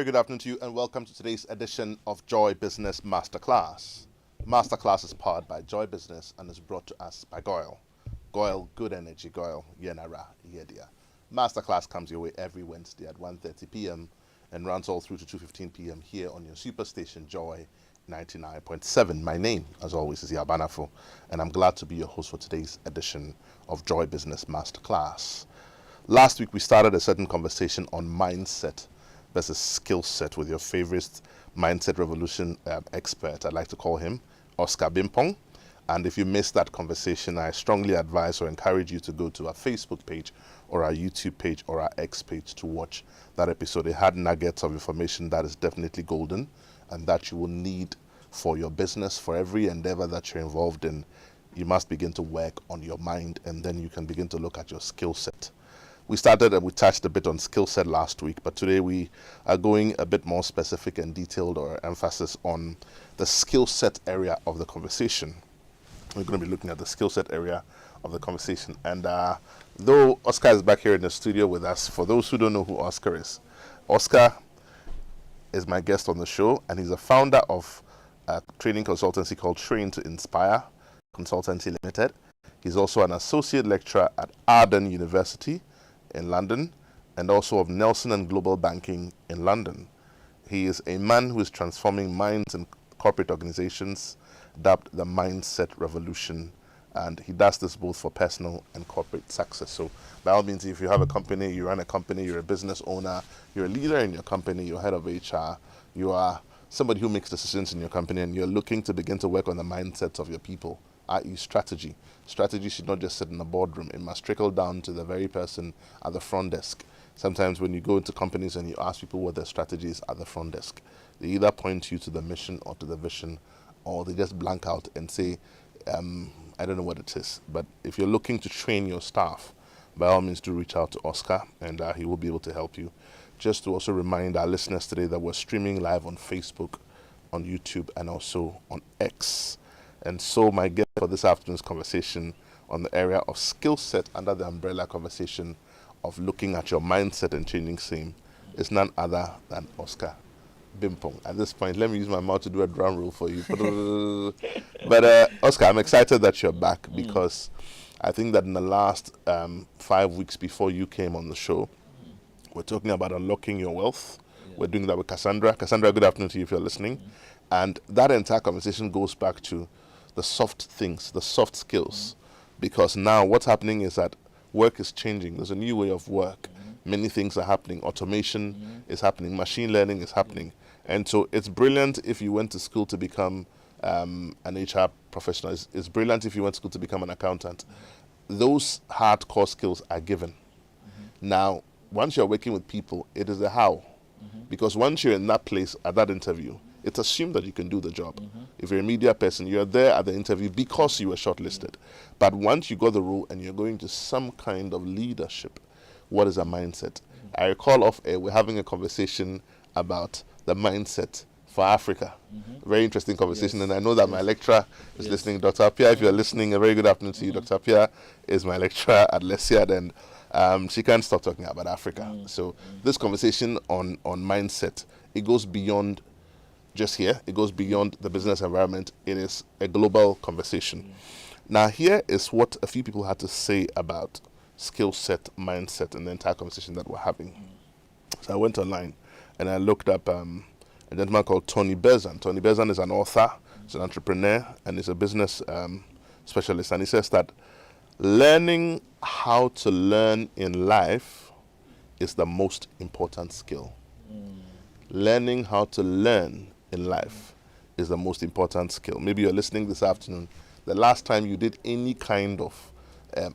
very good afternoon to you and welcome to today's edition of Joy Business Masterclass. Masterclass is powered by Joy Business and is brought to us by Goyle. Goyle, good energy, Goyle, Yenara, Yedia. Masterclass comes your way every Wednesday at 1:30 p.m. and runs all through to 2:15 p.m. here on your superstation Joy 99.7. My name, as always, is Yaw Barnafo, and I'm glad to be your host for today's edition of Joy Business Masterclass. Last week, we started a certain conversation on mindset versus skill set with your favorite mindset revolution expert. I'd like to call him Oscar Bimpong. And if you missed that conversation, I strongly advise or encourage you to go to our Facebook page or our YouTube page or our X page to watch that episode. It had nuggets of information that is definitely golden and that you will need for your business, for every endeavor that you're involved in. You must begin to work on your mind, and then you can begin to look at your skill set. We started and we touched a bit on skill set last week, but today we are going a bit more specific and detailed, or emphasis on the skill set area of the conversation. We're going to be looking at the skill set area of the conversation. And though Oscar is back here in the studio with us, for those who don't know who Oscar is my guest on the show, and he's a founder of a training consultancy called Train2Inspire Consultancy Ltd. He's also an associate lecturer at Arden University in London, and also of Nelson and Global Banking in London. He is a man who is transforming minds in corporate organizations, dubbed the Mindset Revolution, and he does this both for personal and corporate success. So by all means, if you have a company, you run a company, you're a business owner, you're a leader in your company, you're head of HR, you are somebody who makes decisions in your company, and you're looking to begin to work on the mindsets of your people, i.e. strategy. Strategy should not just sit in a boardroom. It must trickle down to the very person at the front desk. Sometimes when you go into companies and you ask people what their strategy is at the front desk, they either point you to the mission or to the vision, or they just blank out and say, I don't know what it is. But if you're looking to train your staff, by all means do reach out to Oscar, and he will be able to help you. Just to also remind our listeners today that we're streaming live on Facebook, on YouTube, and also on X. And so my guest for this afternoon's conversation on the area of skill set under the umbrella conversation of looking at your mindset and changing same is none other than Oscar Bimpong. At this point, let me use my mouth to do a drum roll for you. But Oscar, I'm excited that you're back, because I think that in the last 5 weeks before you came on the show, we're talking about unlocking your wealth. Yeah. We're doing that with Cassandra. Cassandra, good afternoon to you if you're listening. And that entire conversation goes back to the soft things, the soft skills, because now what's happening is that work is changing. There's a new way of work. Many things are happening. Automation is happening. Machine learning is happening. And so it's brilliant if you went to school to become an HR professional. It's brilliant if you went to school to become an accountant. Those hardcore skills are given. Now, once you're working with people, it is a how. Because once you're in that place at that interview, it's assumed that you can do the job. If you're a media person, you're there at the interview because you were shortlisted. But once you got the role and you're going to some kind of leadership, what is a mindset? I recall off air, we're having a conversation about the mindset for Africa. Very interesting conversation, and I know that my lecturer is listening. Dr. Apia, if you're listening, a very good afternoon to you. Dr. Apia is my lecturer at Lesiad, and she can't stop talking about Africa. So this conversation on mindset, it goes beyond just here. It goes beyond the business environment. It is a global conversation. Now, here is what a few people had to say about skill set, mindset, and the entire conversation that we're having. So I went online and I looked up a gentleman called Tony Berzan. Tony Berzan is an author, he's an entrepreneur, and he's a business specialist. And he says that learning how to learn in life is the most important skill. Learning how to learn in life is the most important skill. Maybe you're listening this afternoon. The last time you did any kind of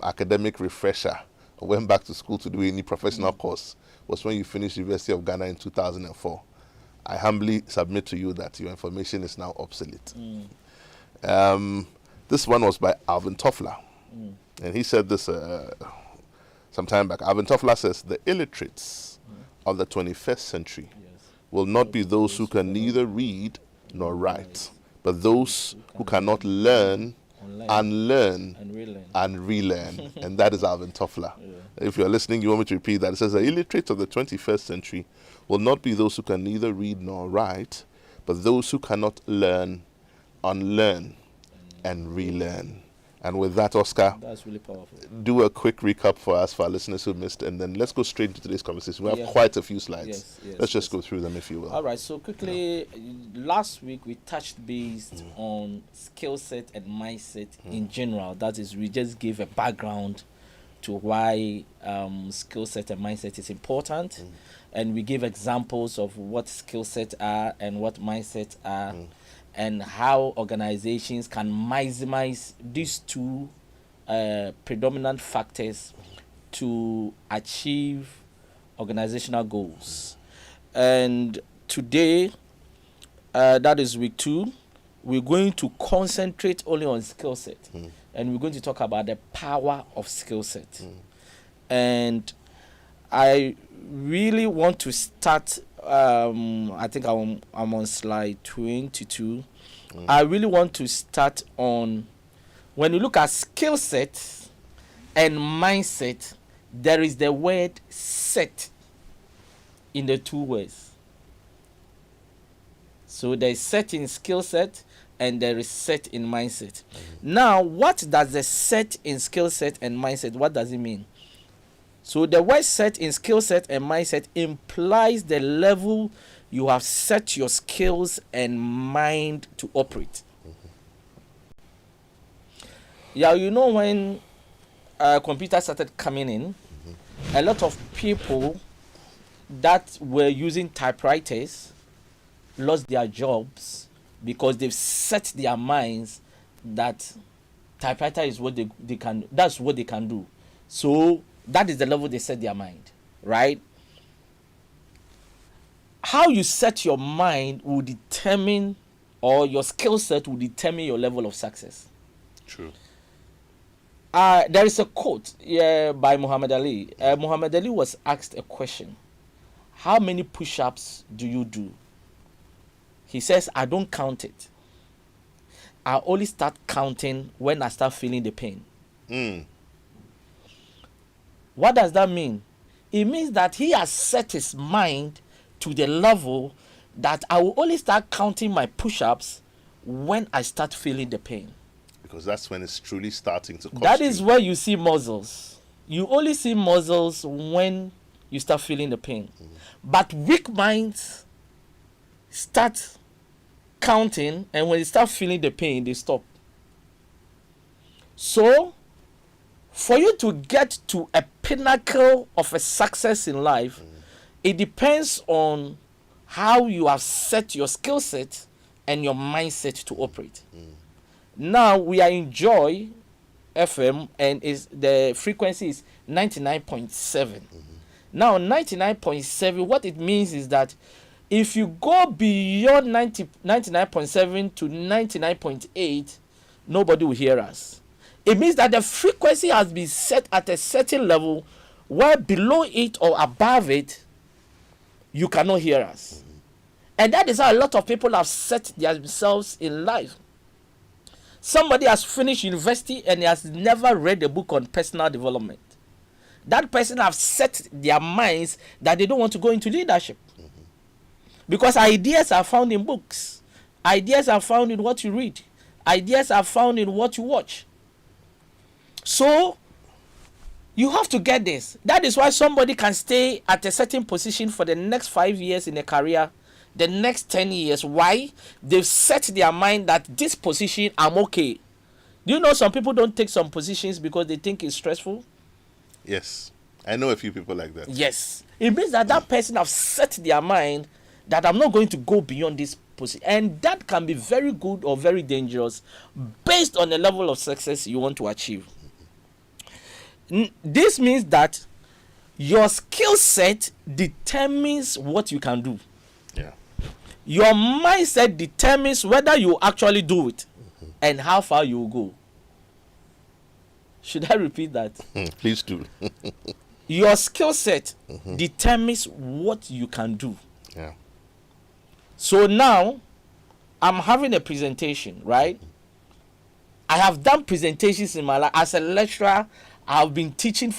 academic refresher or went back to school to do any professional course was when you finished University of Ghana in 2004. I humbly submit to you that your information is now obsolete. This one was by Alvin Toffler. And he said this some time back. Alvin Toffler says, the illiterates of the 21st century will not be those who can neither read nor write, but those who cannot learn, unlearn, and relearn. And that is Alvin Toffler. If you're listening, you want me to repeat that. It says the illiterate of the 21st century will not be those who can neither read nor write, but those who cannot learn, unlearn, and relearn. And with that, Oscar, that's really powerful. Do a quick recap for us, for our listeners who missed, and then let's go straight into today's conversation. We have quite a few slides. Let's just go through them, if you will. All right, so quickly, last week we touched base on skill set and mindset in general. That is, we just gave a background to why skill set and mindset is important, and we gave examples of what skill set are and what mindset are, and how organizations can maximize these two predominant factors to achieve organizational goals. And today, that is week 2, we're going to concentrate only on skill set, and we're going to talk about the power of skill set. And I really want to start, I think I'm on slide 22. I really want to start on, when you look at skill set and mindset, there is the word set in the two words. So there is set in skill set and there is set in mindset. Now, what does the set in skill set and mindset, what does it mean? So the word set in skill set and mindset implies the level you have set your skills and mind to operate. Yeah, you know, when computers started coming in, a lot of people that were using typewriters lost their jobs because they've set their minds that typewriter is what they can, that's what they can do. So that is the level they set their mind, right? How you set your mind will determine, or your skill set will determine your level of success. True. There is a quote by Muhammad Ali. Muhammad Ali was asked a question: how many push-ups do you do? He says, I don't count it. I only start counting when I start feeling the pain. What does that mean? It means that he has set his mind to the level that I will only start counting my push-ups when I start feeling the pain. Because that's when it's truly starting to cost That is where you see muscles. You only see muscles when you start feeling the pain. But weak minds start counting, and when they start feeling the pain, they stop. So, for you to get to a pinnacle of a success in life, it depends on how you have set your skill set and your mindset to operate. Now we are in Joy FM, and the frequency is 99.7. Now 99.7, what it means is that if you go beyond 99.7 to 99.8, nobody will hear us. It means that the frequency has been set at a certain level where below it or above it, you cannot hear us. And that is how a lot of people have set themselves in life. Somebody has finished university and he has never read a book on personal development. That person has set their minds that they don't want to go into leadership. Because ideas are found in books. Ideas are found in what you read. Ideas are found in what you watch. So, you have to get this. That is why somebody can stay at a certain position for the next 5 years in a career, the next 10 years. Why? They've set their mind that this position, I'm okay. Do you know some people don't take some positions because they think it's stressful? Yes. I know a few people like that. Yes. It means that that person have set their mind that I'm not going to go beyond this position. And that can be very good or very dangerous based on the level of success you want to achieve. This means that your skill set determines what you can do. Yeah. Your mindset determines whether you actually do it and how far you will go. Should I repeat that? Please do. Your skill set determines what you can do. Yeah. So now, I'm having a presentation, right? I have done presentations in my life. As a lecturer, I've been teaching for